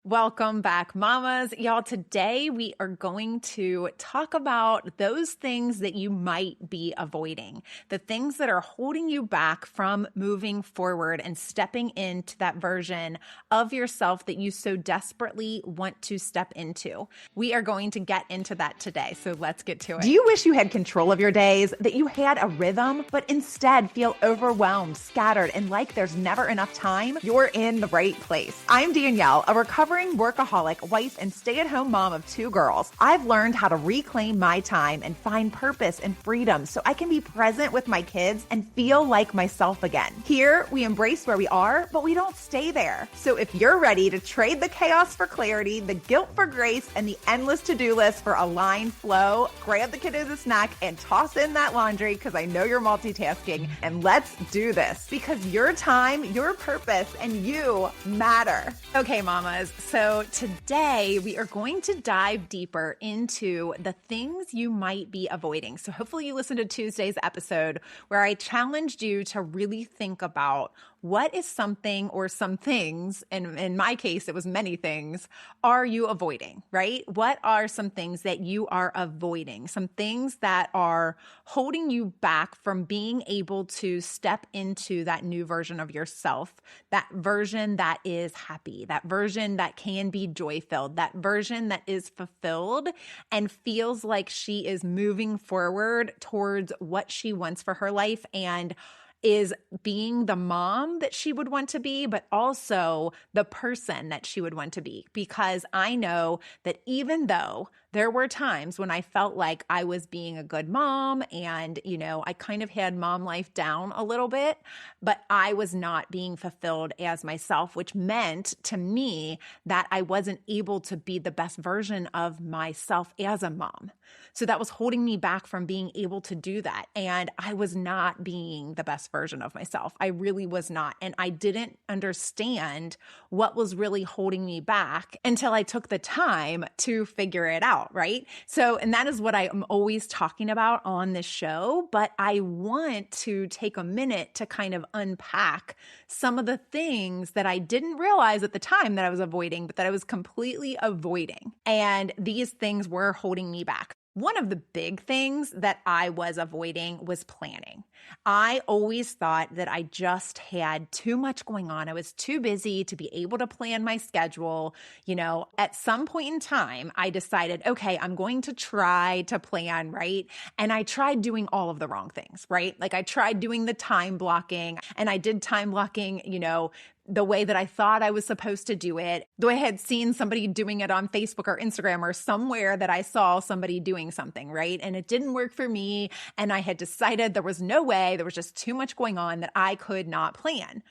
Welcome back, mamas. Y'all, today we are going to talk about those things that you might be avoiding, the things that are holding you back from moving forward and stepping into that version of yourself that you so desperately want to step into. We are going to get into that today, so let's get to it. Do you wish you had control of your days, that you had a rhythm, but instead feel overwhelmed, scattered, and like there's never enough time? You're in the right place. I'm Danielle, a recovering workaholic, wife, and stay-at-home mom of 2 girls. I've learned how to reclaim my time and find purpose and freedom so I can be present with my kids and feel like myself again. Here, we embrace where we are, but we don't stay there. So if you're ready to trade the chaos for clarity, the guilt for grace, and the endless to-do list for aligned flow, grab the kiddos a snack and toss in that laundry because I know you're multitasking, and let's do this because your time, your purpose, and you matter. Okay, mamas. So today we are going to dive deeper into the things you might be avoiding. So hopefully you listened to Tuesday's episode where I challenged you to really think about what is something or some things, and in my case, it was many things, are you avoiding, right? What are some things that you are avoiding? Some things that are holding you back from being able to step into that new version of yourself, that version that is happy, that version that can be joy-filled, that version that is fulfilled and feels like she is moving forward towards what she wants for her life and is being the mom that she would want to be, but also the person that she would want to be. Because I know that even though there were times when I felt like I was being a good mom and, I kind of had mom life down a little bit, but I was not being fulfilled as myself, which meant to me that I wasn't able to be the best version of myself as a mom. So that was holding me back from being able to do that. And I was not being the best version of myself. I really was not. And I didn't understand what was really holding me back until I took the time to figure it out, right? So, and that is what I am always talking about on this show, but I want to take a minute to kind of unpack some of the things that I didn't realize at the time that I was avoiding, but that I was completely avoiding. And these things were holding me back. One of the big things that I was avoiding was planning. I always thought that I just had too much going on. I was too busy to be able to plan my schedule. At some point in time, I decided, okay, I'm going to try to plan, right? And I tried doing all of the wrong things, right? Like I tried doing the time blocking, and I did time blocking, the way that I thought I was supposed to do it, though I had seen somebody doing it on Facebook or Instagram or somewhere that I saw somebody doing something, right? And it didn't work for me. And I had decided there was no way, there was just too much going on that I could not plan.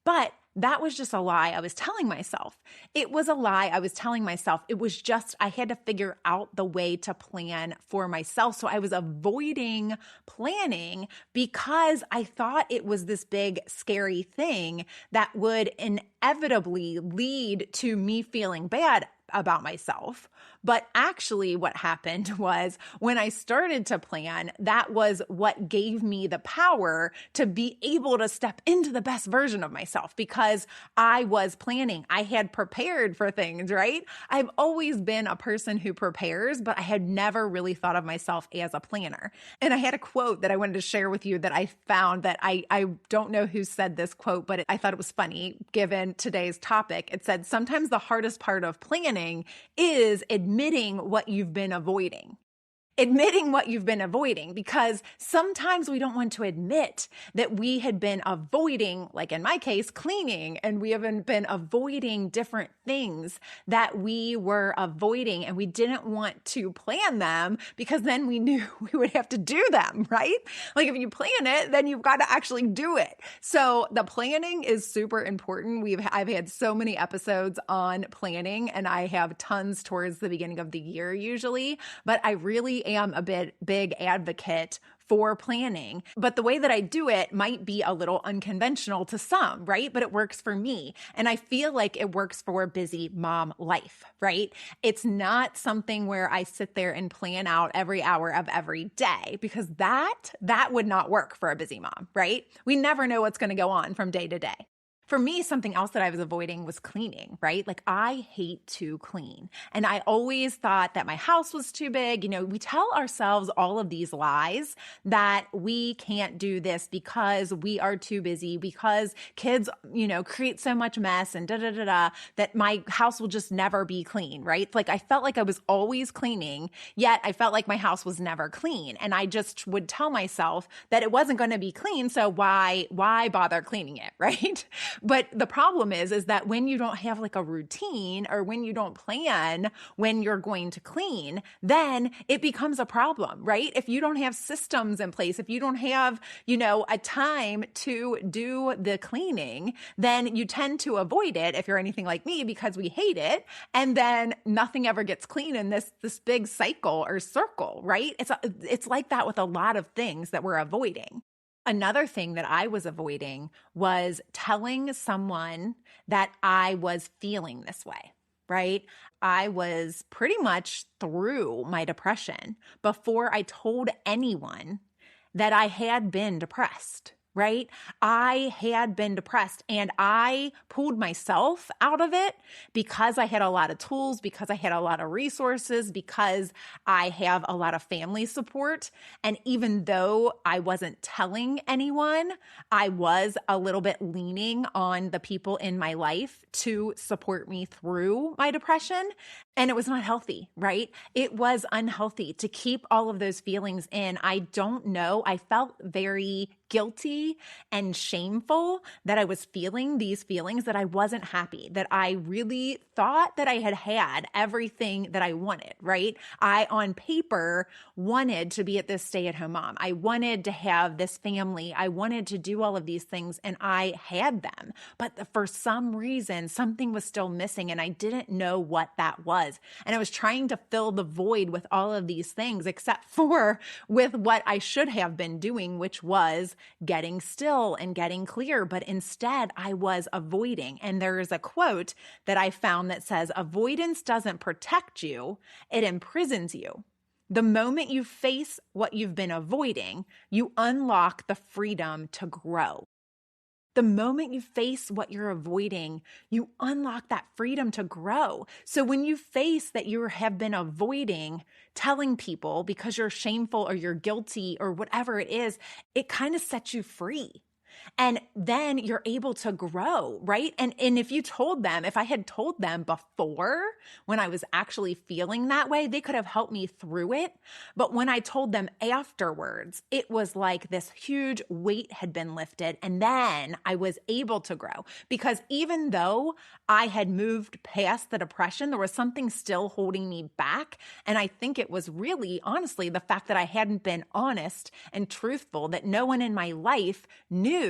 But that was just a lie I was telling myself. It was a lie I was telling myself. It was just, I had to figure out the way to plan for myself. So I was avoiding planning because I thought it was this big, scary thing that would inevitably lead to me feeling bad about myself. But actually what happened was when I started to plan, that was what gave me the power to be able to step into the best version of myself because I was planning. I had prepared for things, right? I've always been a person who prepares, but I had never really thought of myself as a planner. And I had a quote that I wanted to share with you that I found that I don't know who said this quote, but I thought it was funny given today's topic. It said, sometimes the hardest part of planning is admitting what you've been avoiding. Admitting what you've been avoiding, because sometimes we don't want to admit that we had been avoiding, like in my case, cleaning, and we haven't been avoiding different things that we were avoiding, and we didn't want to plan them because then we knew we would have to do them, right? Like if you plan it, then you've got to actually do it. So the planning is super important. I've had so many episodes on planning, and I have tons towards the beginning of the year usually, but I really am a big advocate for planning, but the way that I do it might be a little unconventional to some, right? But it works for me. And I feel like it works for busy mom life, right? It's not something where I sit there and plan out every hour of every day because that would not work for a busy mom, right? We never know what's going to go on from day to day. For me, something else that I was avoiding was cleaning, right? Like I hate to clean. And I always thought that my house was too big. You know, we tell ourselves all of these lies that we can't do this because we are too busy, because kids, create so much mess and that my house will just never be clean, right? It's like I felt like I was always cleaning, yet I felt like my house was never clean. And I just would tell myself that it wasn't going to be clean. So why bother cleaning it, right? But the problem is that when you don't have like a routine or when you don't plan when you're going to clean, then it becomes a problem, right? If you don't have systems in place, if you don't have, a time to do the cleaning, then you tend to avoid it if you're anything like me because we hate it. And then nothing ever gets clean in this big cycle or circle, right? It's like that with a lot of things that we're avoiding. Another thing that I was avoiding was telling someone that I was feeling this way, right? I was pretty much through my depression before I told anyone that I had been depressed. Right? I had been depressed and I pulled myself out of it because I had a lot of tools, because I had a lot of resources, because I have a lot of family support. And even though I wasn't telling anyone, I was a little bit leaning on the people in my life to support me through my depression. And it was not healthy, right? It was unhealthy to keep all of those feelings in. I don't know. I felt very guilty and shameful that I was feeling these feelings, that I wasn't happy, that I really thought that I had everything that I wanted, right? I, on paper, wanted to be at this stay-at-home mom. I wanted to have this family. I wanted to do all of these things and I had them. But for some reason, something was still missing and I didn't know what that was. And I was trying to fill the void with all of these things, except for with what I should have been doing, which was getting still and getting clear. But instead, I was avoiding. And there is a quote that I found that says, avoidance doesn't protect you, it imprisons you. The moment you face what you've been avoiding, you unlock the freedom to grow. The moment you face what you're avoiding, you unlock that freedom to grow. So when you face that you have been avoiding telling people because you're shameful or you're guilty or whatever it is, it kind of sets you free. And then you're able to grow, right? And if I had told them before when I was actually feeling that way, they could have helped me through it. But when I told them afterwards, it was like this huge weight had been lifted. And then I was able to grow because even though I had moved past the depression, there was something still holding me back. And I think it was really, honestly, the fact that I hadn't been honest and truthful, that no one in my life knew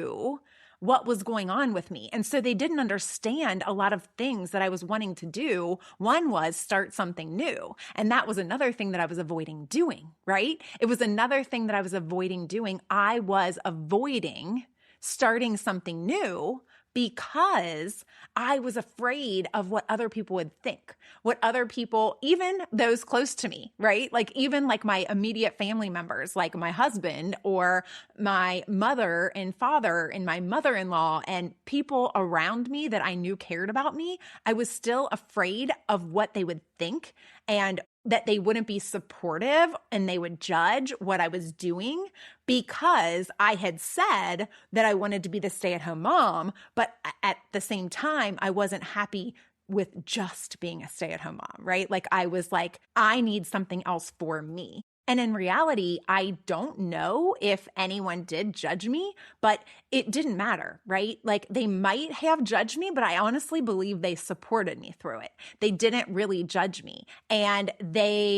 what was going on with me. And so they didn't understand a lot of things that I was wanting to do. One was start something new. And that was another thing that I was avoiding doing, right? It was another thing that I was avoiding doing. I was avoiding starting something new because I was afraid of what other people would think, what other people, even those close to me, right? Like even like my immediate family members, like my husband or my mother and father and my mother-in-law and people around me that I knew cared about me. I was still afraid of what they would think and that they wouldn't be supportive and they would judge what I was doing because I had said that I wanted to be the stay-at-home mom, but at the same time, I wasn't happy with just being a stay-at-home mom, right? Like I was like, I need something else for me. And in reality, I don't know if anyone did judge me, but it didn't matter, right? Like they might have judged me, but I honestly believe they supported me through it. They didn't really judge me. And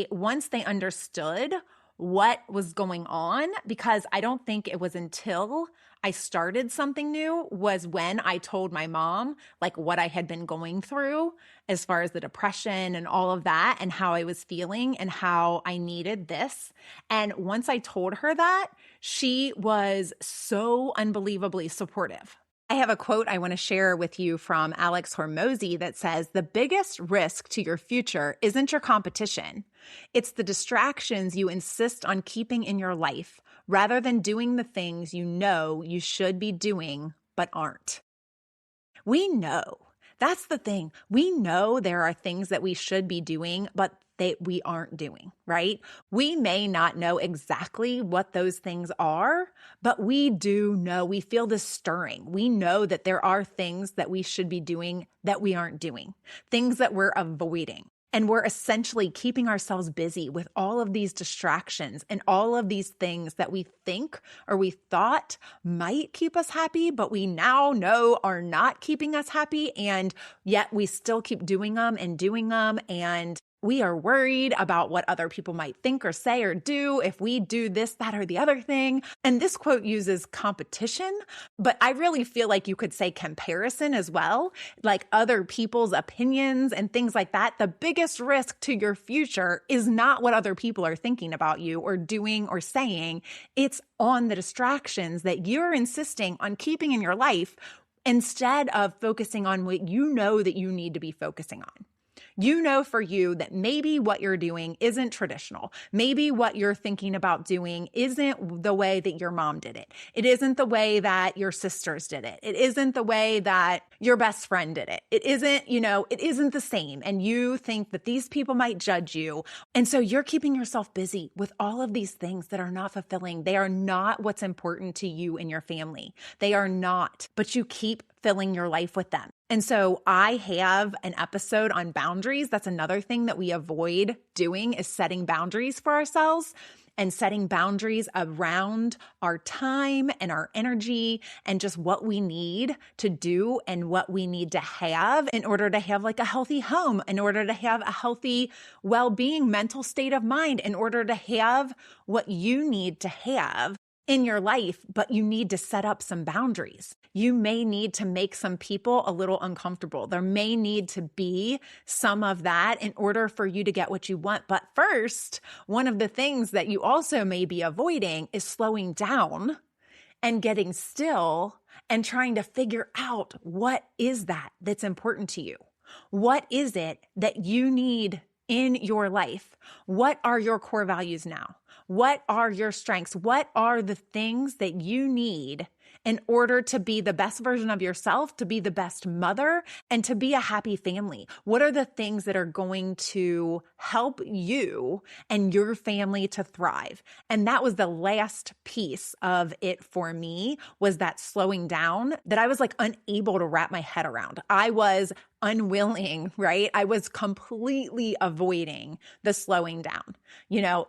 once they understood what was going on, because I don't think it was until I started something new was when I told my mom like what I had been going through as far as the depression and all of that and how I was feeling and how I needed this. And once I told her that, she was so unbelievably supportive. I have a quote I want to share with you from Alex Hormozy that says, "The biggest risk to your future isn't your competition. It's the distractions you insist on keeping in your life rather than doing the things you know you should be doing but aren't." We know. That's the thing. We know there are things that we should be doing, but we aren't doing, right? We may not know exactly what those things are, but we do know. We feel this stirring. We know that there are things that we should be doing that we aren't doing, things that we're avoiding. And we're essentially keeping ourselves busy with all of these distractions and all of these things that we think or we thought might keep us happy, but we now know are not keeping us happy. And yet we still keep doing them. And we are worried about what other people might think or say or do if we do this, that, or the other thing. And this quote uses competition, but I really feel like you could say comparison as well, like other people's opinions and things like that. The biggest risk to your future is not what other people are thinking about you or doing or saying. It's on the distractions that you're insisting on keeping in your life instead of focusing on what you know that you need to be focusing on. You know for you that maybe what you're doing isn't traditional. Maybe what you're thinking about doing isn't the way that your mom did it. It isn't the way that your sisters did it. It isn't the way that your best friend did it. It isn't, it isn't the same. And you think that these people might judge you. And so you're keeping yourself busy with all of these things that are not fulfilling. They are not what's important to you and your family. They are not, but you keep filling your life with them. And so I have an episode on boundaries. That's another thing that we avoid doing is setting boundaries for ourselves and setting boundaries around our time and our energy and just what we need to do and what we need to have in order to have like a healthy home, in order to have a healthy well-being, mental state of mind, in order to have what you need to have in your life, but you need to set up some boundaries. You may need to make some people a little uncomfortable. There may need to be some of that in order for you to get what you want. But first, one of the things that you also may be avoiding is slowing down and getting still and trying to figure out what is that's important to you. What is it that you need in your life? What are your core values now? What are your strengths? What are the things that you need in order to be the best version of yourself, to be the best mother, and to be a happy family? What are the things that are going to help you and your family to thrive? And that was the last piece of it for me, was that slowing down that I was like unable to wrap my head around. I was unwilling, right? I was completely avoiding the slowing down,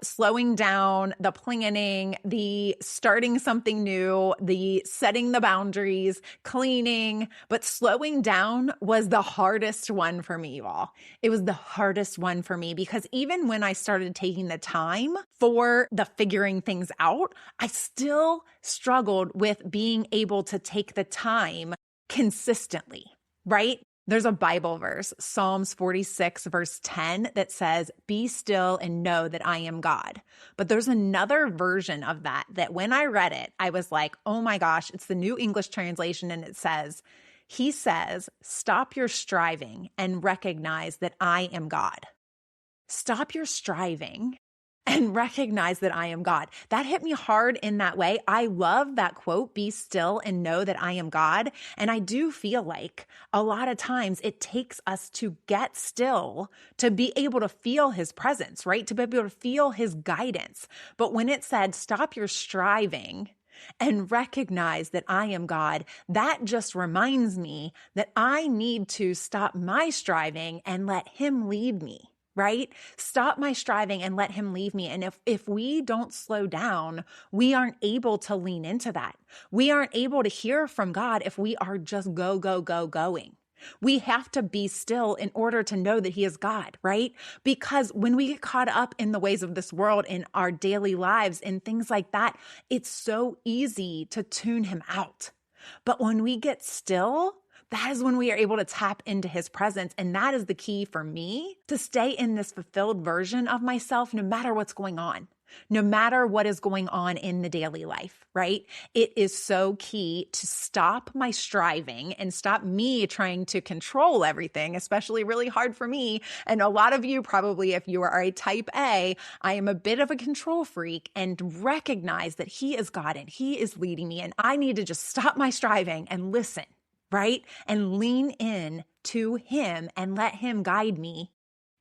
slowing down, the planning, the starting something new, the setting the boundaries, cleaning, but slowing down was the hardest one for me, you all. It was the hardest one for me because even when I started taking the time for the figuring things out, I still struggled with being able to take the time consistently, right? There's a Bible verse, Psalms 46 verse 10, that says, "Be still and know that I am God." But there's another version of that when I read it, I was like, oh my gosh, it's the New English Translation. And it says, he says, "Stop your striving and recognize that I am God." Stop your striving and recognize that I am God. That hit me hard in that way. I love that quote, "Be still and know that I am God." And I do feel like a lot of times it takes us to get still to be able to feel his presence, right? To be able to feel his guidance. But when it said, "Stop your striving and recognize that I am God," that just reminds me that I need to stop my striving and let him lead me. Right? Stop my striving and let him leave me. And if we don't slow down, we aren't able to lean into that. We aren't able to hear from God if we are just going. We have to be still in order to know that he is God, right? Because when we get caught up in the ways of this world, in our daily lives and things like that, it's so easy to tune him out. But when we get still, that is when we are able to tap into his presence. And that is the key for me to stay in this fulfilled version of myself, no matter what's going on, no matter what is going on in the daily life, right? It is so key to stop my striving and stop me trying to control everything, especially really hard for me. And a lot of you probably, if you are a type A, I am a bit of a control freak, and recognize that he is God and he is leading me. And I need to just stop my striving and listen. right? And lean in to him and let him guide me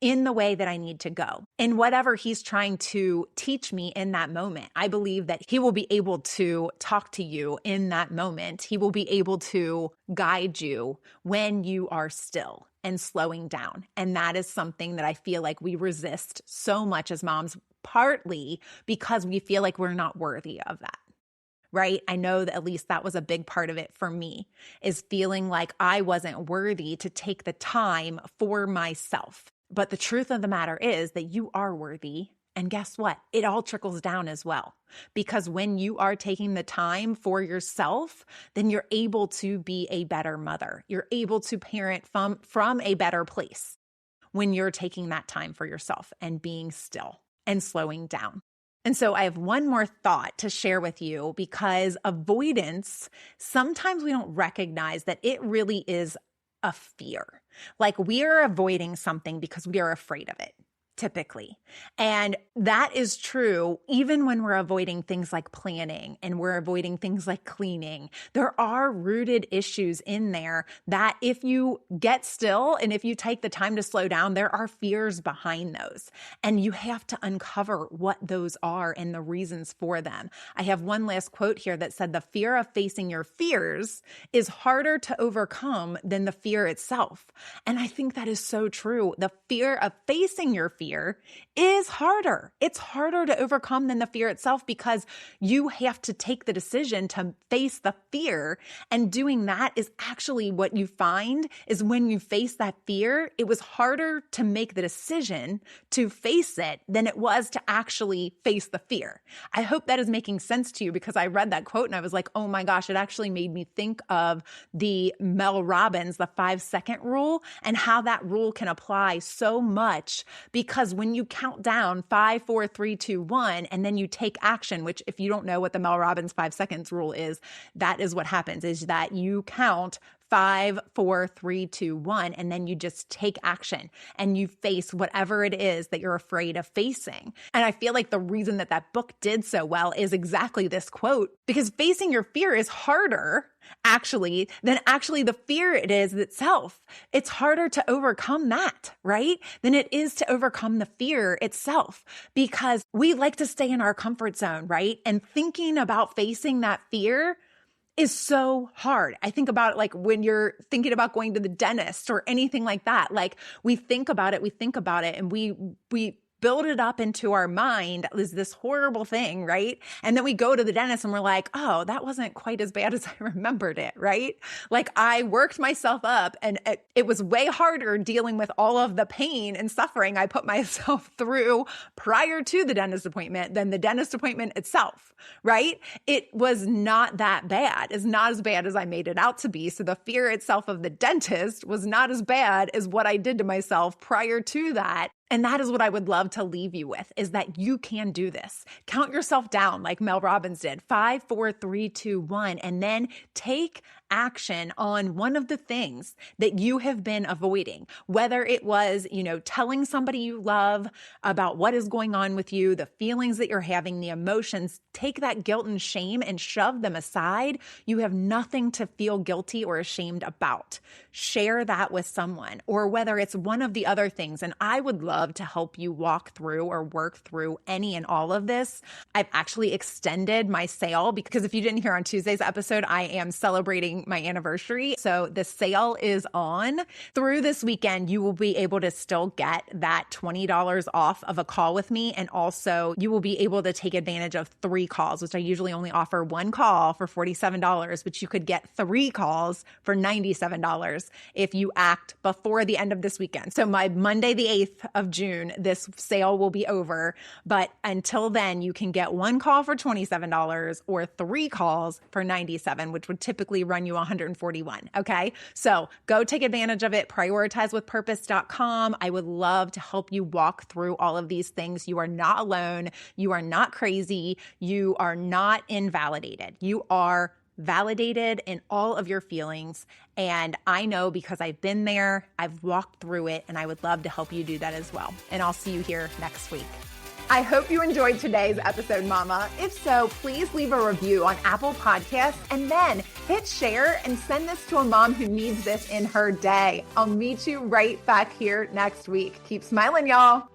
in the way that I need to go. In whatever he's trying to teach me in that moment, I believe that he will be able to talk to you in that moment. He will be able to guide you when you are still and slowing down. And that is something that I feel like we resist so much as moms, partly because we feel like we're not worthy of that. Right? I know that at least that was a big part of it for me, is feeling like I wasn't worthy to take the time for myself. But the truth of the matter is that you are worthy. And guess what? It all trickles down as well. Because when you are taking the time for yourself, then you're able to be a better mother. You're able to parent from a better place when you're taking that time for yourself and being still and slowing down. And so I have one more thought to share with you, because avoidance, sometimes we don't recognize that it really is a fear. Like we are avoiding something because we are afraid of it, typically. And that is true even when we're avoiding things like planning and we're avoiding things like cleaning. There are rooted issues in there that if you get still and if you take the time to slow down, there are fears behind those. And you have to uncover what those are and the reasons for them. I have one last quote here that said, "The fear of facing your fears is harder to overcome than the fear itself." And I think that is so true. The fear of facing your fear is harder. It's harder to overcome than the fear itself, because you have to take the decision to face the fear. And doing that is actually what you find is when you face that fear, it was harder to make the decision to face it than it was to actually face the fear. I hope that is making sense to you, because I read that quote and I was like, oh my gosh, it actually made me think of the Mel Robbins, the 5-second rule, and how that rule can apply so much. Because when you count down 5, 4, 3, 2, 1, and then you take action, which if you don't know what the Mel Robbins 5 seconds rule is, that is what happens, is that you count 5, 4, 3, 2, 1, and then you just take action and you face whatever it is that you're afraid of facing. And I feel like the reason that that book did so well is exactly this quote, because facing your fear is harder than the fear it is itself. It's harder to overcome that, right? Than it is to overcome the fear itself, because we like to stay in our comfort zone, right? And thinking about facing that fear is so hard. I think about it like when you're thinking about going to the dentist or anything like that. Like we think about it, and we build it up into our mind as this horrible thing, right? And then we go to the dentist and we're like, oh, that wasn't quite as bad as I remembered it, right? Like I worked myself up and it was way harder dealing with all of the pain and suffering I put myself through prior to the dentist appointment than the dentist appointment itself, right? It was not that bad. It's not as bad as I made it out to be. So the fear itself of the dentist was not as bad as what I did to myself prior to that. And that is what I would love to leave you with, is that you can do this. Count yourself down like Mel Robbins did, 5, 4, 3, 2, 1, and then take action on one of the things that you have been avoiding, whether it was, telling somebody you love about what is going on with you, the feelings that you're having, the emotions. Take that guilt and shame and shove them aside. You have nothing to feel guilty or ashamed about. Share that with someone, or whether it's one of the other things. And I would love to help you walk through or work through any and all of this. I've actually extended my sale, because if you didn't hear on Tuesday's episode, I am celebrating my anniversary. So the sale is on through this weekend. You will be able to still get that $20 off of a call with me. And also you will be able to take advantage of 3 calls, which I usually only offer 1 call for $47, but you could get 3 calls for $97 if you act before the end of this weekend. So my Monday, the 8th of June, this sale will be over. But until then, you can get 1 call for $27 or 3 calls for $97, which would typically run you $141. Okay. So go take advantage of it. Prioritizewithpurpose.com. I would love to help you walk through all of these things. You are not alone. You are not crazy. You are not invalidated. You are validated in all of your feelings. And I know, because I've been there, I've walked through it, and I would love to help you do that as well. And I'll see you here next week. I hope you enjoyed today's episode, Mama. If so, please leave a review on Apple Podcasts and then hit share and send this to a mom who needs this in her day. I'll meet you right back here next week. Keep smiling, y'all.